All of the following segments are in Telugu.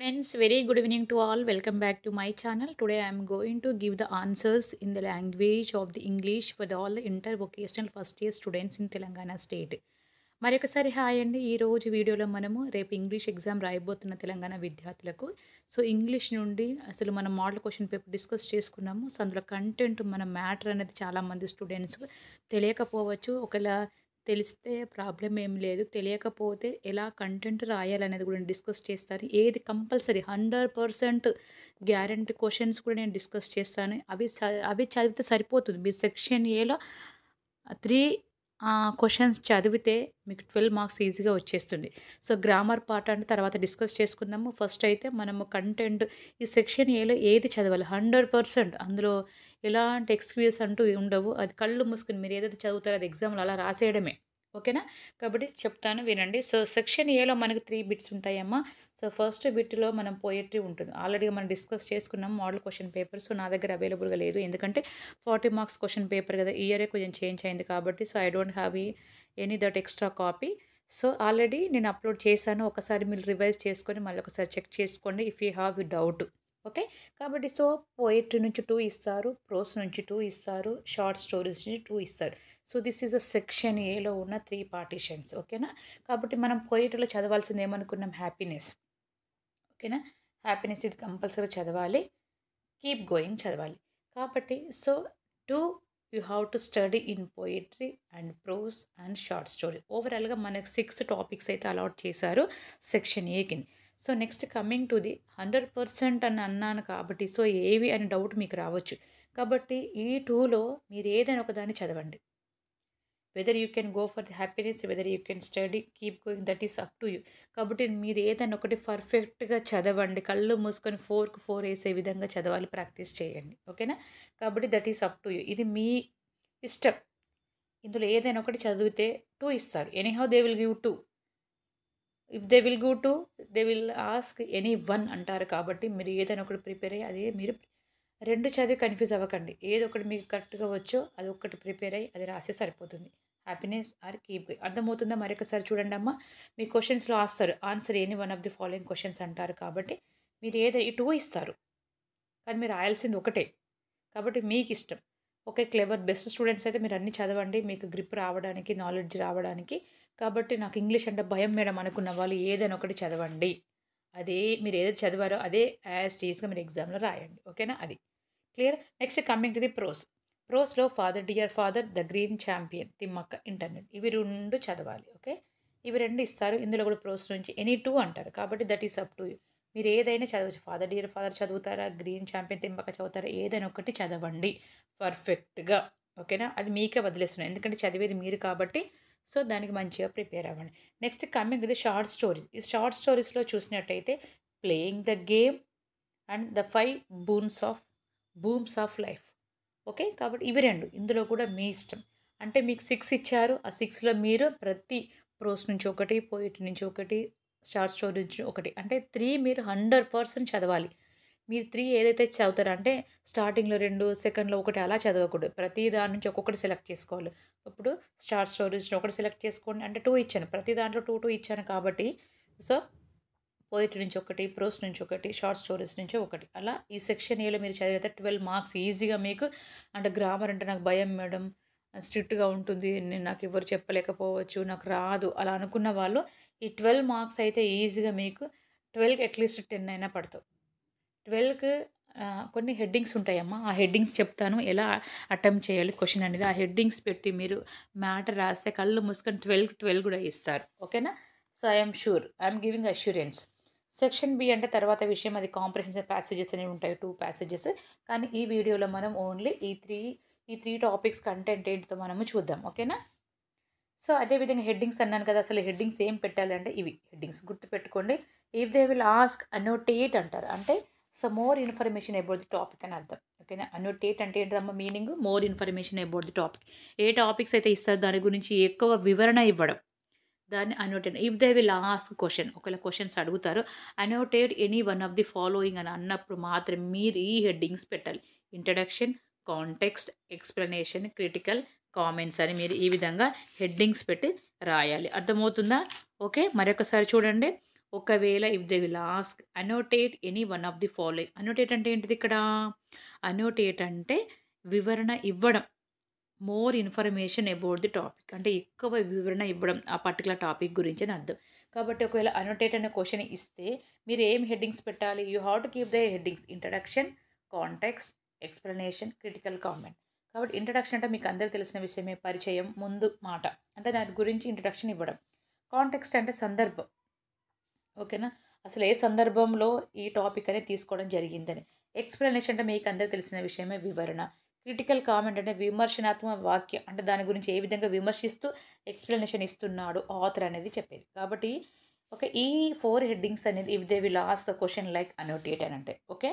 Friends, very good evening to all. Welcome back to my channel. Today I am going to give the answers in the language of the English for all the intervocational first year students in Telangana state. మరొకసారి హాయ్ అండి. ఈరోజు వీడియోలో మనము రేపు ఇంగ్లీష్ ఎగ్జామ్ రాయబోతున్న తెలంగాణ విద్యార్థులకు ఇంగ్లీష్ నుండి అసలు మనం మోడల్ క్వశ్చన్ పేపర్ డిస్కస్ చేసుకున్నాము. అందులో కంటెంట్ మన మ్యాటర్ అనేది చాలామంది స్టూడెంట్స్ తెలియకపోవచ్చు. ఒకవేళ తెలిస్తే ప్రాబ్లం ఏం లేదు. తెలియకపోతే ఎలా కంటెంట్ రాయాలనేది కూడా డిస్కస్ చేస్తాను. ఏది కంపల్సరీ 100% గ్యారంటీ క్వశ్చన్స్ కూడా నేను డిస్కస్ చేస్తాను. అవి చదివితే సరిపోతుంది. మీరు సెక్షన్ ఏలో 3 క్వశ్చన్స్ చదివితే మీకు 12 మార్క్స్ ఈజీగా వచ్చేస్తుంది. గ్రామర్ పార్ట్ అంటే తర్వాత డిస్కస్ చేసుకుందాము. ఫస్ట్ అయితే మనము కంటెంట్ ఈ సెక్షన్ ఏలో ఏది చదవాలి 100% అందులో ఎలాంటి ఎక్స్‌క్యూజెస్ అంటూ ఉండవు. అది కళ్ళు మూసుకొని మీరు ఏదైతే చదువుతారో అది ఎగ్జామ్‌లో అలా రాసేయడమే. ఓకేనా? కాబట్టి చెప్తాను వినండి. సెక్షన్ ఏలో మనకు 3 బిట్స్ ఉంటాయమ్మా. ఫస్ట్ బిట్‌లో మనం పోయెట్రీ ఉంటుంది. ఆల్రెడీ మనం డిస్కస్ చేసుకున్నాం మోడల్ క్వశ్చన్ పేపర్. నా దగ్గర అవైలబుల్‌గా లేదు. ఎందుకంటే 40 మార్క్స్ క్వశ్చన్ పేపర్ కదా! ఇయరే కొంచెం చేంజ్ అయింది కాబట్టి I don't have any that extra copy. Already నేను అప్లోడ్ చేశాను. ఒకసారి మీరు రివైజ్ చేసుకొని మళ్ళీ ఒకసారి చెక్ చేసుకోండి if you have doubt. Okay. కాబట్టి పోయెట్రీ నుంచి 2 ఇస్తారు. ప్రోస్ నుంచి 2 ఇస్తారు. షార్ట్ స్టోరీస్ నుంచి 2 ఇస్తారు. దిస్ ఈజ్ సెక్షన్ ఏలో ఉన్న 3 పార్టిషన్స్. ఓకేనా? కాబట్టి మనం పోయెట్రీలో చదవాల్సింది ఏమనుకున్నాం? హ్యాపీనెస్. ఓకేనా? హ్యాపీనెస్ ఇది కంపల్సరీ చదవాలి. కీప్ గోయింగ్ చదవాలి. కాబట్టి 2 you have to study in poetry and prose and short story. ఓవరాల్గా మనకు 6 టాపిక్స్ అయితే అలాట్ చేశారు సెక్షన్ ఏ కింద. నెక్స్ట్ కమింగ్ టు ది 100% అని అన్నాను కాబట్టి ఏవి అని డౌట్ మీకు రావచ్చు. కాబట్టి ఈ 2లో మీరు ఏదైనా ఒకదాన్ని చదవండి. Whether you can go for the happiness, whether you can study, keep going, that is up to you. కాబట్టి మీరు ఏదైనా ఒకటి పర్ఫెక్ట్గా చదవండి. కళ్ళు మూసుకొని 4కి 4 వేసే విధంగా చదవాలి. ప్రాక్టీస్ చేయండి. ఓకేనా? కాబట్టి that is up to you. ఇది మీ ఇష్టం. ఇందులో ఏదైనా ఒకటి చదివితే 2 ఇస్తారు. Anyhow they will give 2. If they will give 2 they will ask any 1 అంటారు. కాబట్టి మీరు ఏదైనా ఒకటి ప్రిపేర్ అయ్యి అదే మీరు 2 చదివి కన్ఫ్యూజ్ అవ్వకండి. ఏదో ఒకటి మీకు కరెక్ట్గా వచ్చో అది ఒక్కటి ప్రిపేర్ అయ్యి అది రాస్తే సరిపోతుంది. Happiness or keep going. అర్థమవుతుందా? మరొకసారి చూడండి అమ్మా. మీ క్వశ్చన్స్లో answer any one of the following questions అంటారు. కాబట్టి మీరు ఈ 2 ఇస్తారు. కానీ మీరు రాయాల్సింది ఒకటే. కాబట్టి మీకు ఇష్టం. ఓకే. బెస్ట్ స్టూడెంట్స్ అయితే మీరు అన్నీ చదవండి. మీకు గ్రిప్ రావడానికి, నాలెడ్జ్ రావడానికి. కాబట్టి నాకు ఇంగ్లీష్ అంటే భయం మేడం అనుకున్న వాళ్ళు ఏదైనా ఒకటి చదవండి. అదే మీరు ఏదైతే చదివారో అదే యాజ్ టీజ్‌గా మీరు ఎగ్జామ్‌లో రాయండి. ఓకేనా? అది clear. Next coming to the prose. ప్రోస్‌లో father dear father, the green champion, Thimmakka, internet ఇవి 2 చదవాలి. ఓకే. ఇవి 2 ఇస్తారు. ఇందులో కూడా ప్రోస్ నుంచి ఎనీ 2 అంటారు. కాబట్టి that is up to you. మీరు ఏదైనా చదవచ్చు. ఫాదర్ డియర్ ఫాదర్ చదువుతారా, గ్రీన్ ఛాంపియన్, తిమ్మక్క చదువుతారా, ఏదైనా ఒకటి చదవండి పర్ఫెక్ట్‌గా. ఓకేనా? అది మీకే వదిలేస్తున్నాను. ఎందుకంటే చదివేది మీరు కాబట్టి దానికి మంచిగా ప్రిపేర్ అవ్వండి. Next coming the short stories. ఈ షార్ట్ స్టోరీస్‌లో చూసినట్టయితే playing the game and the 5 బూమ్స్ of life. Okay. కాబట్టి ఇవి 2 ఇందులో కూడా మీ ఇష్టం. అంటే మీకు 6 ఇచ్చారు. ఆ 6లో మీరు ప్రతి ప్రోస్ నుంచి ఒకటి, పోయిటరీ నుంచి ఒకటి, షార్ట్ స్టోరీ నుంచి ఒకటి, అంటే 3 మీరు 100% చదవాలి. మీరు 3 ఏదైతే చదువుతారో అంటే స్టార్టింగ్‌లో 2, సెకండ్‌లో ఒకటి అలా చదవకూడదు. ప్రతి దాని నుంచి ఒక్కొక్కటి సెలెక్ట్ చేసుకోవాలి. ఇప్పుడు షార్ట్ స్టోరీస్ ఒకటి సెలెక్ట్ చేసుకోండి అంటే 2 ఇచ్చాను. ప్రతి దాంట్లో 2, 2 ఇచ్చాను కాబట్టి సో పోయెట్రీ నుంచి ఒకటి, ప్రోస్ నుంచి ఒకటి, షార్ట్ స్టోరీస్ నుంచి ఒకటి. అలా ఈ సెక్షన్ ఏలో మీరు చదివితే 12 మార్క్స్ ఈజీగా మీకు. అంటే గ్రామర్ అంటే నాకు భయం మేడం, స్ట్రిక్ట్‌గా ఉంటుంది. నాకు ఎవరు చెప్పలేకపోవచ్చు, నాకు రాదు అలా అనుకున్న వాళ్ళు ఈ 12 మార్క్స్ అయితే ఈజీగా మీకు 12కి అట్‌లీస్ట్ 10 అయినా పడతావు. 12కి కొన్ని హెడ్డింగ్స్ ఉంటాయమ్మా. ఆ హెడ్డింగ్స్ చెప్తాను. ఎలా అటెంప్ట్ చేయాలి క్వెషన్ అనేది. ఆ హెడ్డింగ్స్ పెట్టి మీరు మ్యాటర్ రాస్తే కళ్ళు మూసుకొని 12కి 12 కూడా ఇస్తారు. ఓకేనా? I am sure. I am giving assurance. Section B అంటే తర్వాత విషయం, అది కాంప్రహెన్సివ్ ప్యాసేజెస్ అనేవి ఉంటాయి. 2 ప్యాసేజెస్. కానీ ఈ వీడియోలో మనం ఓన్లీ ఈ 3 టాపిక్స్ కంటెంట్ ఏంటితో మనము చూద్దాం. ఓకేనా? అదేవిధంగా హెడ్డింగ్స్ అన్నాను కదా! అసలు హెడ్డింగ్స్ ఏం పెట్టాలంటే ఇవి హెడ్డింగ్స్ గుర్తుపెట్టుకోండి. ఇఫ్ దే విల్ ఆస్క్ అనోటేట్ అంటారు. అంటే more information about the topic అని అర్థం. ఓకేనా? అనోటేట్ అంటే ఏంటమ్మా meaning? More information about the topic. A topics అయితే ఇస్తారో దాని గురించి ఎక్కువ వివరణ ఇవ్వడం. దాన్ని అనోటేట్. If they will ask question, ఒకవేళ క్వెషన్స్ అడుగుతారు. అనోటేట్ any one of the following అని అన్నప్పుడు మాత్రం మీరు ఈ హెడ్డింగ్స్ పెట్టాలి. Introduction, context, explanation, critical, comments అని మీరు ఈ విధంగా హెడ్డింగ్స్ పెట్టి రాయాలి. అర్థమవుతుందా? ఓకే. మరొకసారి చూడండి. ఒకవేళ if they will ask అనోటేట్ any one of the following. అనోటేట్ అంటే ఏంటిది ఇక్కడ? అనోటేట్ అంటే వివరణ ఇవ్వడం. More information about the topic. అంటే ఎక్కువ వివరణ ఇవ్వడం ఆ పర్టికులర్ టాపిక్ గురించి అని అర్థం. కాబట్టి ఒకవేళ అనోటేట్ అనే క్వెషన్ ఇస్తే మీరు ఏం హెడ్డింగ్స్ పెట్టాలి? You have to keep the headings introduction, context, explanation, critical comment. కాబట్టి ఇంట్రడక్షన్ అంటే మీకు అందరికీ తెలిసిన విషయమే, పరిచయం, ముందు మాట. అంటే దాని గురించి ఇంట్రడక్షన్ ఇవ్వడం. కాంటెక్స్ట్ అంటే సందర్భం. ఓకేనా? అసలు ఏ సందర్భంలో ఈ టాపిక్ అనేది తీసుకోవడం జరిగిందని. ఎక్స్‌ప్లనేషన్ అంటే మీకు అందరికీ తెలిసిన విషయమే, వివరణ. క్రిటికల్ కామెంట్ అంటే విమర్శనాత్మక వాక్యం. అంటే దాని గురించి ఏ విధంగా విమర్శిస్తూ ఎక్స్‌ప్లనేషన్ ఇస్తున్నాడు ఆథర్ అనేది చెప్పేది. కాబట్టి ఓకే. ఈ 4 హెడ్డింగ్స్ అనేది if they will ask the question like అనోటేట్ అని అంటే. ఓకే.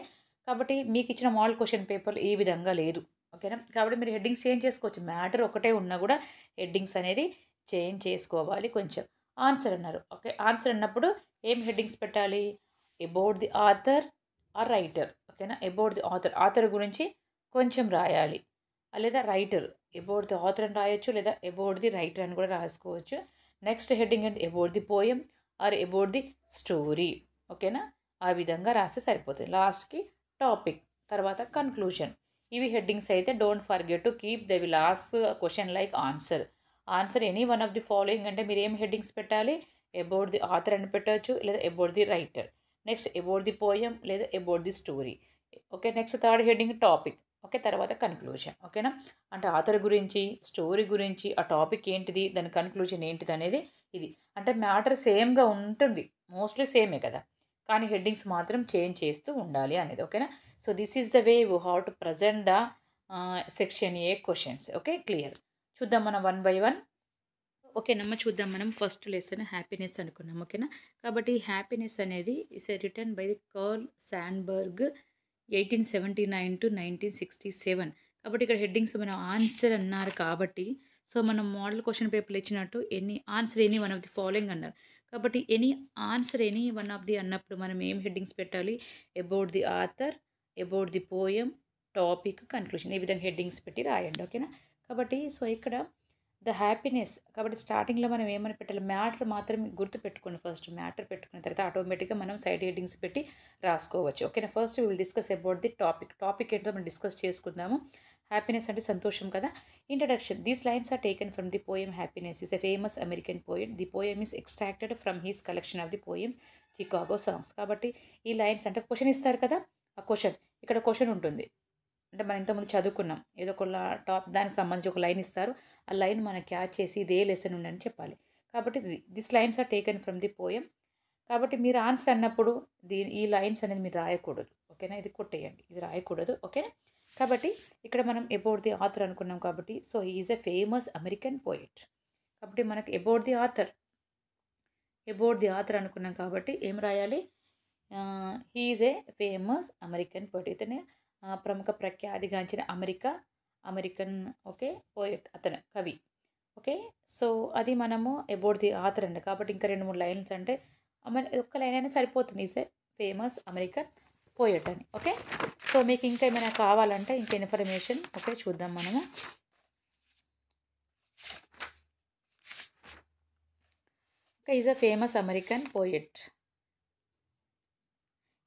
కాబట్టి మీకు ఇచ్చిన మోడల్ క్వెషన్ పేపర్‌లో ఈ విధంగా లేదు. ఓకేనా? కాబట్టి మీరు హెడ్డింగ్స్ చేంజ్ చేసుకోవచ్చు. మ్యాటర్ ఒకటే ఉన్నా కూడా హెడ్డింగ్స్ అనేది చేంజ్ చేసుకోవాలి కొంచెం. ఆన్సర్ అన్నారు. ఓకే. ఆన్సర్ అన్నప్పుడు ఏం హెడ్డింగ్స్ పెట్టాలి? About the author or writer. ఓకేనా? About the author. ఆథర్ గురించి కొంచెం రాయాలి. లేదా రైటర్. అబౌట్ ది ఆథర్ అని రాయొచ్చు. లేదా అబౌట్ ది రైటర్ అని కూడా రాసుకోవచ్చు. నెక్స్ట్ హెడ్డింగ్ ఏంటి? About the poem or about the story. ఓకేనా? ఆ విధంగా రాస్తే సరిపోతుంది. లాస్ట్‌కి టాపిక్, తర్వాత కన్క్లూజన్. ఇవి హెడ్డింగ్స్ అయితే don't forget to keep they will ask question like answer. Answer any one of the following అంటే మీరు ఏం హెడ్డింగ్స్ పెట్టాలి? అబౌట్ ది ఆథర్ అని పెట్టవచ్చు. లేదా about the writer. Next about the poem లేదా about the story. Okay. Next third heading topic. Okay. తర్వాత కన్క్లూజన్. ఓకేనా? అంటే ఆథర్ గురించి, స్టోరీ గురించి, ఆ టాపిక్ ఏంటిది, దాని కన్క్లూజన్ ఏంటిది అనేది ఇది. అంటే మ్యాటర్ సేమ్‌గా ఉంటుంది. మోస్ట్‌లీ సేమే కదా! కానీ హెడ్డింగ్స్ మాత్రం చేంజ్ చేస్తూ ఉండాలి అనేది. ఓకేనా? So, this is the way you have to present the section A questions. Okay. Clear. చూద్దాం మనం వన్ బై వన్. ఓకేనమ్మా, చూద్దాం మనం. ఫస్ట్ లెసన్ హ్యాపీనెస్ అనుకున్నాం. ఓకేనా? కాబట్టి హ్యాపీనెస్ అనేది is return by the curl Sandberg 1879-1967. కాబట్టి ఇక్కడ హెడ్డింగ్స్ మనం ఆన్సర్ అన్నారు కాబట్టి, సో మనం మోడల్ క్వెషన్ పేపర్‌లో ఇచ్చినట్టు answer any one of the following అన్నారు. కాబట్టి answer any one of the అన్నప్పుడు మనం ఏం హెడ్డింగ్స్ పెట్టాలి? About the author, about the poem, topic, conclusion. ఈ విధంగా హెడ్డింగ్స్ పెట్టి రాయండి. ఓకేనా? కాబట్టి సో ఇక్కడ ద హ్యాపీనెస్. కాబట్టి స్టార్టింగ్‌లో మనం ఏమని పెట్టాలి? మ్యాటర్ మాత్రం గుర్తుపెట్టుకోండి ఫస్ట్. మ్యాటర్ పెట్టుకున్న తర్వాత ఆటోమేటిక్‌గా మనం సైడ్ హెడ్డింగ్స్ పెట్టి రాసుకోవచ్చు. ఓకేనా? First we will discuss about the topic. Topic ఏంటో మనం డిస్కస్ చేసుకుందాము. హ్యాపీనెస్ అంటే సంతోషం కదా! Introduction. These lines are taken from the poem happiness is a famous American poet. The poem is extracted from his collection of the poem Chicago songs. కాబట్టి ఈ లైన్స్ అంటే క్వెషన్ ఇస్తారు కదా! ఆ క్వెషన్. ఇక్కడ క్వెషన్ ఉంటుంది. అంటే మనం ఇంతకుముందు చదువుకున్నాం. ఏదో ఒక దానికి సంబంధించి ఒక లైన్ ఇస్తారు. ఆ లైన్ మనం క్యాచ్ చేసి ఇదే లెసన్ ఉందని చెప్పాలి. కాబట్టి this lines are taken from the poem. కాబట్టి మీరు ఆన్సర్ అన్నప్పుడు ఈ లైన్స్ అనేది మీరు రాయకూడదు. ఓకేనా? ఇది కొట్టేయండి. ఇది రాయకూడదు. ఓకేనా? కాబట్టి ఇక్కడ మనం అబౌట్ ది ఆథర్ అనుకున్నాం కాబట్టి so he is a famous American poet. కాబట్టి మనకి అబౌట్ ది ఆథర్ అనుకున్నాం కాబట్టి ఏం రాయాలి? He is a famous American poet. ఇతనే ప్రముఖ ప్రఖ్యాతిగాంచిన అమెరికన్ ఓకే పోయెట్, అతను కవి. ఓకే. సో అది మనము అబౌట్ ది ఆథర్ అండి. కాబట్టి ఇంకా 2, 3 లైన్స్ అంటే ఒక్క లైన్ అయినా సరిపోతుంది. Is a famous American poet అని. ఓకే. సో మీకు ఇంకా ఏమైనా కావాలంటే ఇంకా ఇన్ఫర్మేషన్ ఓకే చూద్దాం మనము. Okay. Is a famous American poet.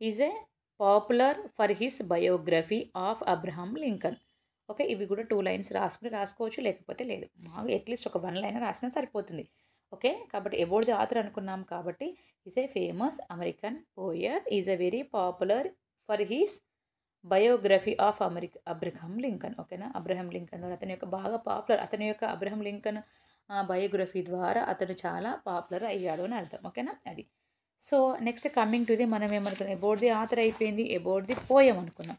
Is a popular for his biography of Abraham Lincoln. Okay. ఇవి కూడా 2 లైన్స్ రాసుకోవచ్చు, లేకపోతే లేదు. అట్లీస్ట్ ఒక 1 లైన్ రాసినా సరిపోతుంది. ఓకే. కాబట్టి అబౌట్ ది ఆథర్ అనుకున్నాం కాబట్టి is a famous American poet. Is a very popular for his biography of Abraham Lincoln. ఓకేనా? అబ్రహం లింకన్ ద్వారా అతని యొక్క బాగా పాపులర్, అతని యొక్క అబ్రహం లింకన్ బయోగ్రఫీ ద్వారా అతను చాలా పాపులర్ అయ్యాడు అని అర్థం. ఓకేనా? అది. So next coming to the మనం ఏమనుకున్నాం? అబౌట్ ది ఆథర్ అయిపోయింది. అబౌట్ ది పోయమ్ అనుకున్నాం.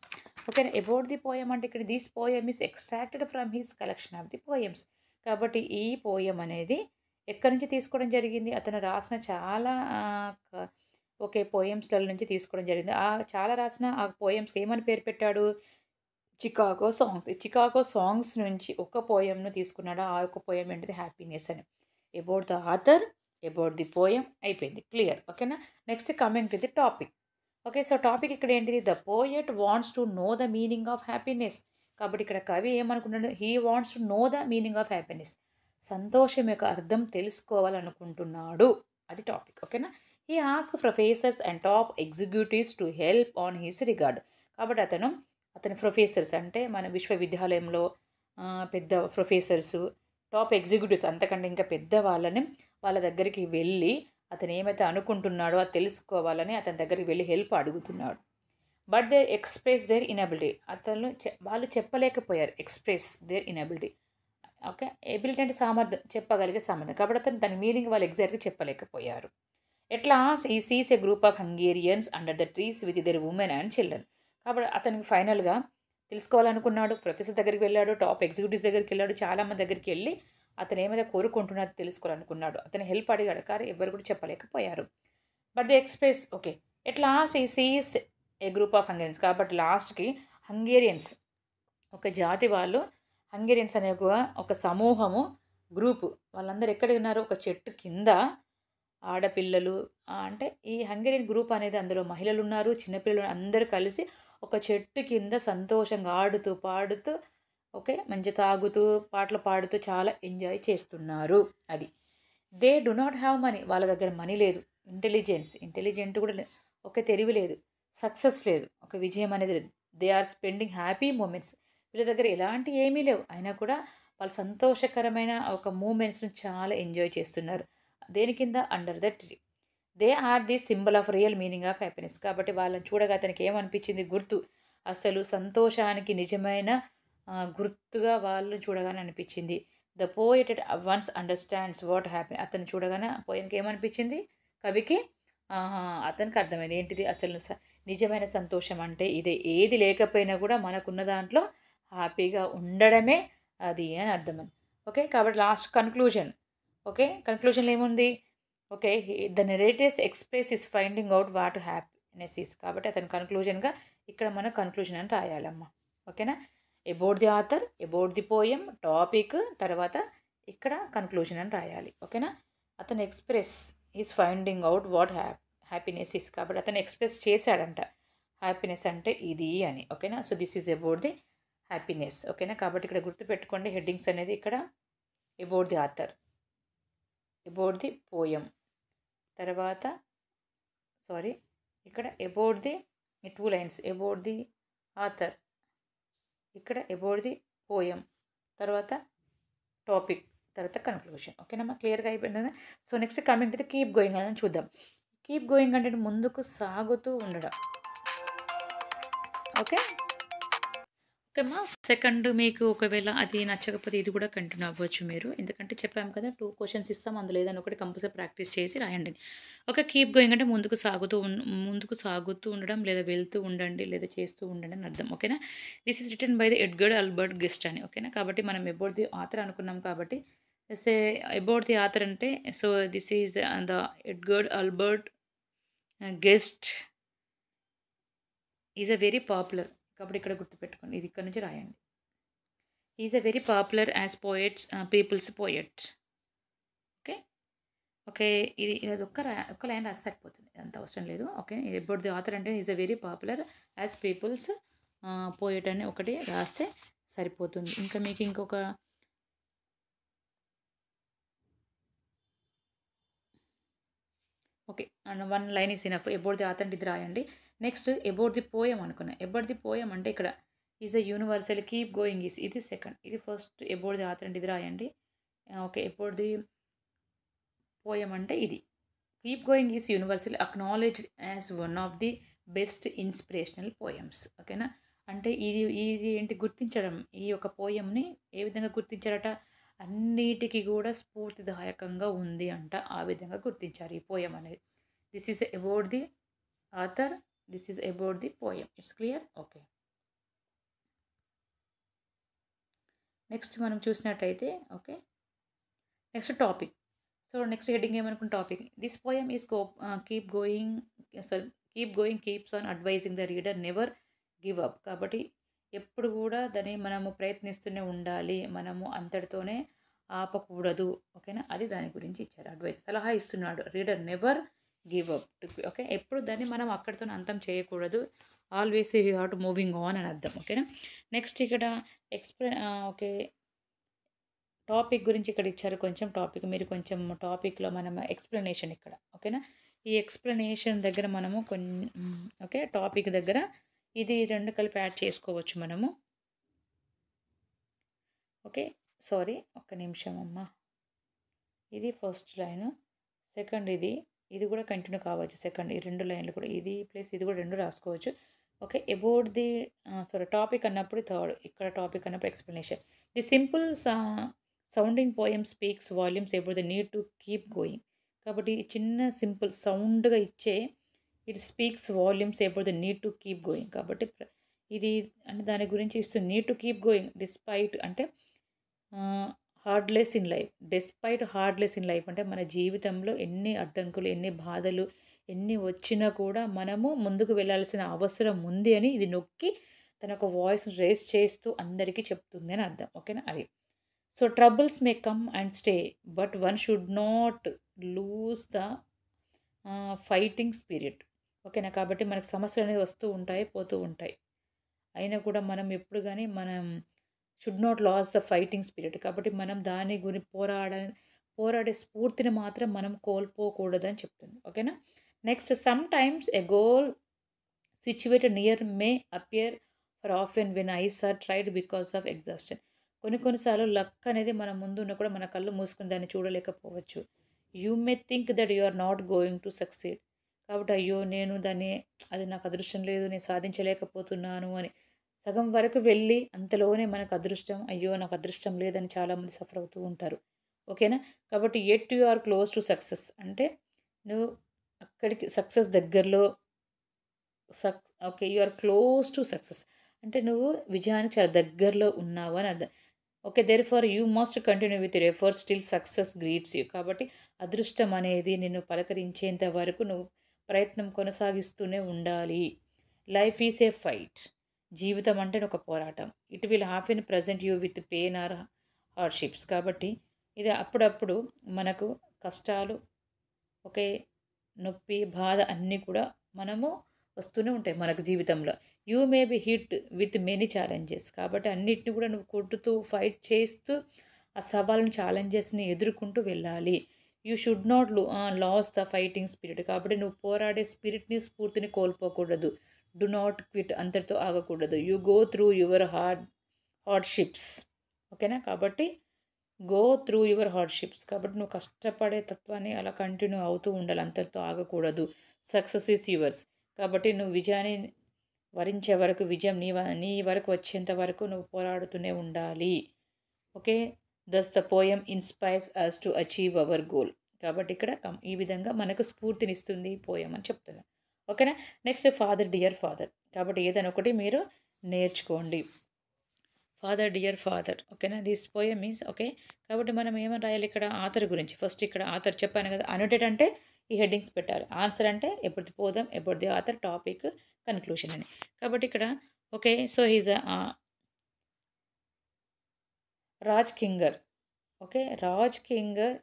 ఓకేనా? అబౌట్ ది పోయమ్ అంటే ఇక్కడ this poem is extracted from his collection of the poems. కాబట్టి ఈ పోయమ్ అనేది ఎక్కడి నుంచి తీసుకోవడం జరిగింది? అతను రాసిన చాలా ఓకే పోయమ్స్‌ల నుంచి తీసుకోవడం జరిగింది. చాలా రాసిన ఆ పోయమ్స్‌కి ఏమని పేరు పెట్టాడు? Chicago songs. ఈ చికాగో సాంగ్స్ నుంచి ఒక పోయమ్‌ను తీసుకున్నాడు. ఆ యొక్క పోయమ్ ఏంటిది? హ్యాపీనెస్ అని. About the author, about the poem అయిపోయింది. క్లియర్. ఓకేనా? Next coming to the topic. Okay. So topic ఇక్కడ ఏంటిది? The poet wants to know the meaning of happiness. కాబట్టి ఇక్కడ కవి ఏమనుకుంటున్నాడు? He wants to know the meaning of happiness. సంతోషం యొక్క అర్థం తెలుసుకోవాలనుకుంటున్నాడు. అది టాపిక్. ఓకేనా? He ask professors and top executives to help on his regard. కాబట్టి అతని ప్రొఫెసర్స్ అంటే మన విశ్వవిద్యాలయంలో పెద్ద ప్రొఫెసర్సు, టాప్ ఎగ్జిక్యూటివ్స్ అంతకంటే ఇంకా పెద్ద వాళ్ళ దగ్గరికి వెళ్ళి అతను ఏమైతే అనుకుంటున్నాడో అది తెలుసుకోవాలని అతని దగ్గరికి వెళ్ళి హెల్ప్ అడుగుతున్నాడు. But they express their inability. వాళ్ళు చెప్పలేకపోయారు. Express their inability. Okay. Ability అంటే సామర్థ్యం, చెప్పగలిగే సామర్థ్యం. కాబట్టి దాని మీనింగ్ వాళ్ళు ఎగ్జాక్ట్‌గా చెప్పలేకపోయారు. At last he sees a group of Hungarians under the trees with their women and children. కాబట్టి అతనికి ఫైనల్‌గా తెలుసుకోవాలనుకున్నాడు. ప్రొఫెసర్ దగ్గరికి వెళ్ళాడు. టాప్ ఎగ్జిక్యూటివ్స్ దగ్గరికి వెళ్ళాడు. చాలామంది దగ్గరికి వెళ్ళి అతను ఏమైతే కోరుకుంటున్నాడో తెలుసుకోవాలనుకున్నాడు. అతను హెల్ప్ అడిగాడు. కానీ ఎవ్వరు కూడా చెప్పలేకపోయారు. But they express okay. At last he sees a group of Hungarians. కాబట్టి లాస్ట్‌కి హంగేరియన్స్ ఒక జాతి వాళ్ళు, హంగేరియన్స్ అనే ఒక సమూహము, గ్రూపు వాళ్ళందరూ ఎక్కడ ఉన్నారు? ఒక చెట్టు కింద ఆడపిల్లలు, అంటే ఈ హంగేరియన్ గ్రూప్ అనేది అందులో మహిళలున్నారు, చిన్నపిల్లలు అందరూ కలిసి ఒక చెట్టు కింద సంతోషంగా ఆడుతూ, పాడుతూ ఓకే. మంచి తాగుతూ, పాటలు పాడుతూ చాలా ఎంజాయ్ చేస్తున్నారు. అది. They do not have money. వాళ్ళ దగ్గర మనీ లేదు. ఇంటెలిజెంట్ కూడా ఒక తెలివి లేదు. సక్సెస్ లేదు. ఒక విజయం అనేది లేదు. They are spending happy moments. వీళ్ళ దగ్గర ఎలాంటి ఏమీ లేవు. అయినా కూడా వాళ్ళు సంతోషకరమైన ఒక మూమెంట్స్‌ని చాలా ఎంజాయ్ చేస్తున్నారు. దేని కింద? Under the tree. They are the symbol of real meaning of happiness. కాబట్టి వాళ్ళని చూడగా అతనికి ఏమనిపించింది? గుర్తు. అసలు సంతోషానికి నిజమైన గుర్తుగా వాళ్ళని చూడగానే అనిపించింది. The poet at once understands what happen. అతన్ని చూడగానే పోయెట్‌కి ఏమనిపించింది? కవికి అతనికి అర్థమైంది. ఏంటిది? అసలు నిజమైన సంతోషం అంటే ఇదే. ఏది లేకపోయినా కూడా మనకున్న దాంట్లో హ్యాపీగా ఉండడమే అది అని అర్థం. ఓకే. కాబట్టి లాస్ట్ కన్క్లూజన్. ఓకే. కన్క్లూజన్‌లో ఏముంది? Okay. The narrator's express is finding out what happiness is. కాబట్టి అతని కన్క్లూజన్‌గా ఇక్కడ మనం కన్క్లూజన్ అని రాయాలమ్మా. ఓకేనా? About the author, about the poem, topic, తర్వాత ఇక్కడ కన్క్లూజన్ అని రాయాలి. ఓకేనా? అతను express is finding out what happiness is. కాబట్టి అతను ఎక్స్‌ప్రెస్ చేశాడంట. హ్యాపీనెస్ అంటే ఇది అని. ఓకేనా? So this is about the happiness. ఓకేనా? కాబట్టి ఇక్కడ గుర్తుపెట్టుకోండి హెడ్డింగ్స్ అనేది ఇక్కడ about the author, about the poem, తర్వాత ఇక్కడ about the 2 lines about the author, ఇక్కడ అబౌట్ ది పోయం, తర్వాత టాపిక్, తర్వాత కన్క్లూషన్. ఓకేనమ్మా? క్లియర్గా అయిపోయింది. So next coming to the keep going అని చూద్దాం. కీప్ గోయింగ్ అంటే ముందుకు సాగుతూ ఉండడం. ఓకే. ఓకేమ్మా. సెకండ్ మీకు ఒకవేళ అది నచ్చకపోతే ఇది కూడా కంటిన్యూ అవ్వచ్చు మీరు. ఎందుకంటే చెప్పాము కదా 2 క్వెషన్స్ ఇస్తాం. అందులో ఏదైనా ఒకటి కంపల్సరీ ప్రాక్టీస్ చేసి రాయండి. ఓకే. కీప్ గోయింగ్ అంటే ముందుకు సాగుతూ ఉండడం, లేదా వెళ్తూ ఉండండి, లేదా చేస్తూ ఉండండి అని అర్థం. ఓకేనా? This is written by the Edgar Albert Guest అని. ఓకేనా? కాబట్టి మనం అబౌట్ ది ఆథర్ అనుకున్నాం కాబట్టి అబౌట్ ది ఆథర్ అంటే so this is the Edgar Albert Guest is a very popular. కాబట్టి ఇక్కడ గుర్తుపెట్టుకోండి. ఇది ఇక్కడ నుంచి రాయండి. Is a very popular as poets, people's poet. Okay. Okay. ఇది ఒక్క లైన్ రాస్తే సరిపోతుంది. అంత అవసరం లేదు. ఓకే. అబౌట్ ది ఆథర్ అంటే is a very popular as people's poet అని ఒకటి రాస్తే సరిపోతుంది. ఇంకా మీకు ఇంకొక okay. And 1 line is enough. About the author అంటే ఇది రాయండి. నెక్స్ట్ అబౌట్ ది పోయం అనుకున్నా. అబౌట్ ది పోయం అంటే ఇక్కడ is a universal, keep going is ఇది సెకండ్. ఇది ఫస్ట్. అబౌట్ ది ఆథర్ అంటే ఇది రాయండి. ఓకే. అబౌట్ ది పోయం అంటే ఇది. Keep going is universal acknowledged as one of the best inspirational poems. ఓకేనా? అంటే ఇది ఏంటి గుర్తించడం. ఈ యొక్క పోయంని ఏ విధంగా గుర్తించారట? అన్నిటికి కూడా స్ఫూర్తిదాయకంగా ఉంది అంట. ఆ విధంగా గుర్తించారు ఈ పోయం అనేది. This is about the author, this is about the poem. It's clear? Okay. Next మనం చూసినట్టయితే okay. Next topic. So next heading ఏమనుకున్న topic. This poem is keep going keeps on advising the reader never give up. కాబట్టి ఎప్పుడు కూడా దాన్ని మనము ప్రయత్నిస్తూనే ఉండాలి. మనము అంతటితోనే ఆపకూడదు. ఓకేనా? అది దాని గురించి ఇచ్చారు అడ్వైస్. సలహా ఇస్తున్నాడు. Reader never give up. Okay. ఎప్పుడు దాన్ని మనం అక్కడితోనే అంతం చేయకూడదు. Always you have to moving on అని అర్థం. ఓకేనా? నెక్స్ట్ ఇక్కడ ఓకే. టాపిక్ గురించి ఇక్కడ ఇచ్చారు కొంచెం టాపిక్. మీరు కొంచెం టాపిక్‌లో మనం ఎక్స్‌ప్లనేషన్ ఇక్కడ. ఓకేనా? ఈ ఎక్స్ప్లెనేషన్ దగ్గర మనము కొన్ని ఓకే టాపిక్ దగ్గర ఇది 2 కలిపి యాడ్ చేసుకోవచ్చు మనము. ఓకే. సారీ ఒక్క నిమిషం అమ్మ. ఇది ఫస్ట్ లైను. సెకండ్ ఇది కూడా కంటిన్యూ కావచ్చు. సెకండ్ ఈ 2 లైన్లు కూడా ఇది ప్లస్ ఇది కూడా 2 రాసుకోవచ్చు. Okay. About the sorry topic అన్నప్పుడు థర్డ్, ఇక్కడ టాపిక్ అన్నప్పుడు explanation. The simple sounding poem speaks volumes about the need to keep going. కాబట్టి ఈ చిన్న సింపుల్ సౌండ్గా ఇచ్చే it speaks volumes about the need to keep going. కాబట్టి ఇది అంటే దాని గురించి ఇస్తుంది. Need to keep going despite అంటే hardness in life. Despite hardness in life అంటే మన జీవితంలో ఎన్ని అడ్డంకులు, ఎన్ని బాధలు, ఎన్ని వచ్చినా కూడా మనము ముందుకు వెళ్ళాల్సిన అవసరం ఉంది అని ఇది నొక్కి తన ఒక వాయిస్ రేస్ చేస్తూ అందరికీ చెప్తుంది అని అర్థం. ఓకేనా అది. So troubles may come and stay but one should not lose the fighting spirit. ఓకేనా. కాబట్టి మనకు సమస్యలు అనేవి వస్తూ ఉంటాయి, పోతూ ఉంటాయి. అయినా కూడా మనం ఎప్పుడు కానీ మనం should not lose the fighting spirit. కాబట్టి మనం దాని గురించి పోరాడే స్ఫూర్తిని మాత్రం మనం కోల్పోకూడదు అని చెప్తుంది. ఓకేనా. Next sometimes a goal situated near may appear far often when eyes are tired because of exhaustion. కొన్నిసార్లు లక్ అనేది మన ముందు ఉన్న కూడా మన కళ్ళు మూసుకుని దాన్ని చూడలేకపోవచ్చు. You may think that you are not going to succeed. కాబట్టి అయ్యో నేను దాన్ని అది నాకు అదృష్టం లేదు, నేను సాధించలేకపోతున్నాను అని సగం వరకు వెళ్ళి అంతలోనే మనకు అదృష్టం, అయ్యో నాకు అదృష్టం లేదని చాలామంది సఫర్ అవుతూ ఉంటారు. ఓకేనా. కాబట్టి at you are close to success అంటే నువ్వు అక్కడికి సక్సెస్ దగ్గరలో okay you are close to success అంటే నువ్వు విజయానికి చాలా దగ్గరలో ఉన్నావు అని అర్థం. Okay there far you must continue with your efforts still success greets you. కాబట్టి అదృష్టం అనేది నిన్ను పలకరించేంత వరకు నువ్వు ప్రయత్నం కొనసాగిస్తూనే ఉండాలి. Life is a fight. జీవితం అంటే ఒక పోరాటం. It will happen present you with pain or hardships. కాబట్టి ఇది అప్పుడప్పుడు మనకు కష్టాలు, ఒకే నొప్పి, బాధ అన్నీ కూడా మనము వస్తూనే ఉంటాయి మనకు జీవితంలో. You may be hit with many challenges. కాబట్టి అన్నిటిని కూడా నువ్వు కొట్టుతూ ఫైట్ చేస్తూ ఆ సవాళ్ళను ఛాలెంజెస్ని ఎదుర్కొంటూ వెళ్ళాలి. You should not lose the fighting spirit. కాబట్టి నువ్వు పోరాడే స్పిరిట్ని, స్ఫూర్తిని కోల్పోకూడదు. డు నాట్ క్విట్ అంతటితో ఆగకూడదు. You go through your hardships. ఓకేనా. కాబట్టి గో త్రూ యువర్ హార్డ్షిప్స్. కాబట్టి నువ్వు కష్టపడే తత్వాన్ని అలా కంటిన్యూ అవుతూ ఉండాలి, అంతటితో ఆగకూడదు. Success is yours. కాబట్టి నువ్వు విజయాన్ని వరించే వరకు, విజయం నీ వరకు వచ్చేంత వరకు నువ్వు పోరాడుతూనే ఉండాలి. Okay. Thus the poem inspires us to achieve our goal. కాబట్టి ఇక్కడ ఈ విధంగా మనకు స్ఫూర్తినిస్తుంది ఈ పోయం అని చెప్తున్నాను. ఓకేనా. Next father dear father. కాబట్టి ఏదైనా ఒకటి మీరు నేర్చుకోండి. Father dear father. ఓకేనా. This poem means okay. కాబట్టి మనం ఏమని రాయాలి ఇక్కడ ఆథర్ గురించి. ఫస్ట్ ఇక్కడ ఆథర్ చెప్పాను కదా. అనోటేట్ అంటే ఈ హెడ్డింగ్స్ పెట్టాలి. ఆన్సర్ అంటే ఎప్పుడు పోదాం, ఎప్పుడు ది ఆథర్, టాపిక్, కన్క్లూషన్ అని. కాబట్టి ఇక్కడ okay. So is Raj Kinger. Okay. Raj Kinger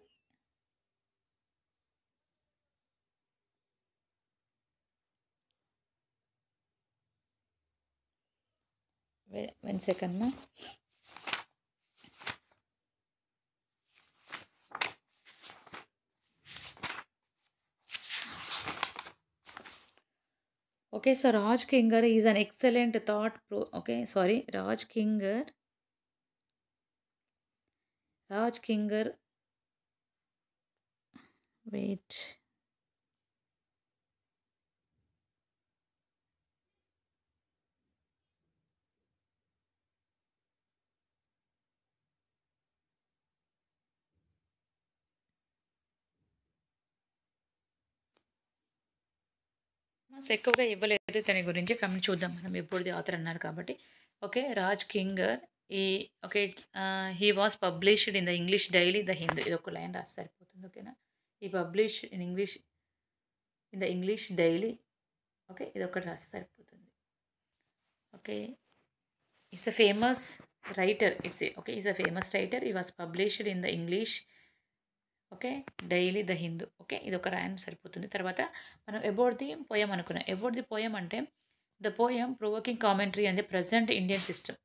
one second మా. Okay. So Raj Kinger is an excellent thought okay sorry Raj Kinger wait. ఎక్కువగా ఇవ్వలేదు దాని గురించి. కమింగ్ చూద్దాం మనం ఎప్పుడుది ఆథర్ అన్నారు కాబట్టి. ఓకే. రాజ్ కింగర్ ఈ okay he was published in the English daily the Hindu. ఇది ఒక లైన్ రాసి సరిపోతుంది. ఓకేనా. ఈ publish in the English daily. Okay. ఇది ఒకటి రాసి సరిపోతుంది. ఓకే. Is a famous writer. Is a famous writer. He was published in the English okay daily the Hindu. Okay. ఇది ఒక రాయన్ సరిపోతుంది. తర్వాత మనం అబౌట్ ది పోయం అనుకున్నాం. అబౌట్ ది పోయం అంటే the poem provoking commentary and the present Indian system.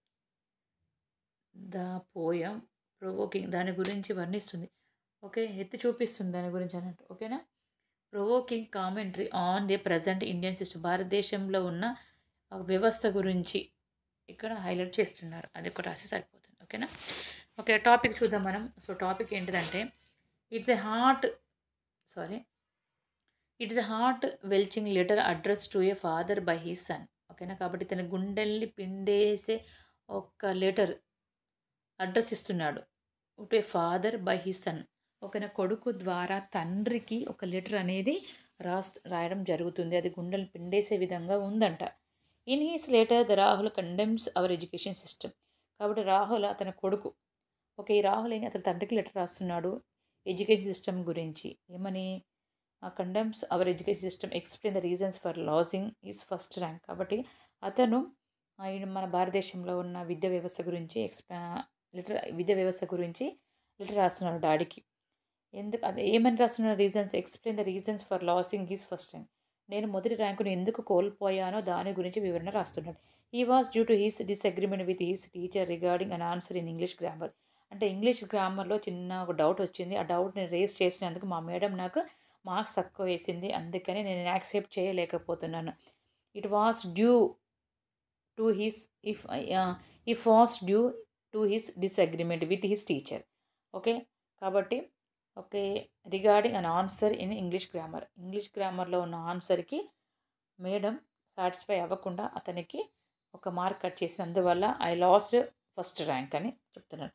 The poem provoking దాని గురించి వర్ణిస్తుంది. ఓకే. ఎత్తి చూపిస్తుంది దాని గురించి అన్నట్టు. ఓకేనా. Provoking commentary on the present Indian system, భారతదేశంలో ఉన్న వ్యవస్థ గురించి ఇక్కడ హైలైట్ చేస్తున్నారు. అది ఒకటి రాసి సరిపోతుంది. ఓకేనా. ఓకే, టాపిక్ చూద్దాం మనం. సో టాపిక్ ఏంటిదంటే it's a heart wrenching letter address to a father by his son. ఓకేనా. కాబట్టి తన గుండెల్ని పిండేసే ఒక లెటర్ అడ్రస్ ఇస్తున్నాడు to a father by his son. ఓకేనా. కొడుకు ద్వారా తండ్రికి ఒక లెటర్ అనేది రాయడం జరుగుతుంది. అది గుండెలు పిండేసే విధంగా ఉందంట. In his letter the Rahul condemns our education system. కాబట్టి రాహుల్ అతని కొడుకు, ఓకే, ఈ రాహుల్ ఏమి అతని తండ్రికి లెటర్ రాస్తున్నాడు ఎడ్యుకేషన్ సిస్టమ్ గురించి. ఏమని? Condemns our education system, explain the reasons for losing is first rank. కాబట్టి అతను మన భారతదేశంలో ఉన్న విద్యా వ్యవస్థ గురించి లెటర్ రాస్తున్నాడు డాడీకి. ఎందుకు అది ఏమని రాస్తున్నాడు? Reasons, explain the reasons for losing is first rank. నేను మొదటి ర్యాంకును ఎందుకు కోల్పోయానో దాని గురించి వివరణ రాస్తున్నాడు. He was due to he's డిస్అగ్రిమెంట్ with he's teacher regarding an answer in English grammar. అంటే ఇంగ్లీష్ గ్రామర్లో చిన్న ఒక డౌట్ వచ్చింది. ఆ డౌట్ని రేస్ చేసినందుకు మా మేడం నాకు మార్క్స్ తక్కువ వేసింది, అందుకని నేను యాక్సెప్ట్ చేయలేకపోతున్నాను. It was due to his disagreement with his teacher. Okay. కాబట్టి okay, regarding an answer in English గ్రామర్లో ఉన్న ఆన్సర్కి మేడం సాటిస్ఫై అవ్వకుండా అతనికి ఒక మార్క్ కట్ చేసి, అందువల్ల ఐ లాస్ట్ ఫస్ట్ ర్యాంక్ అని చెప్తున్నాడు.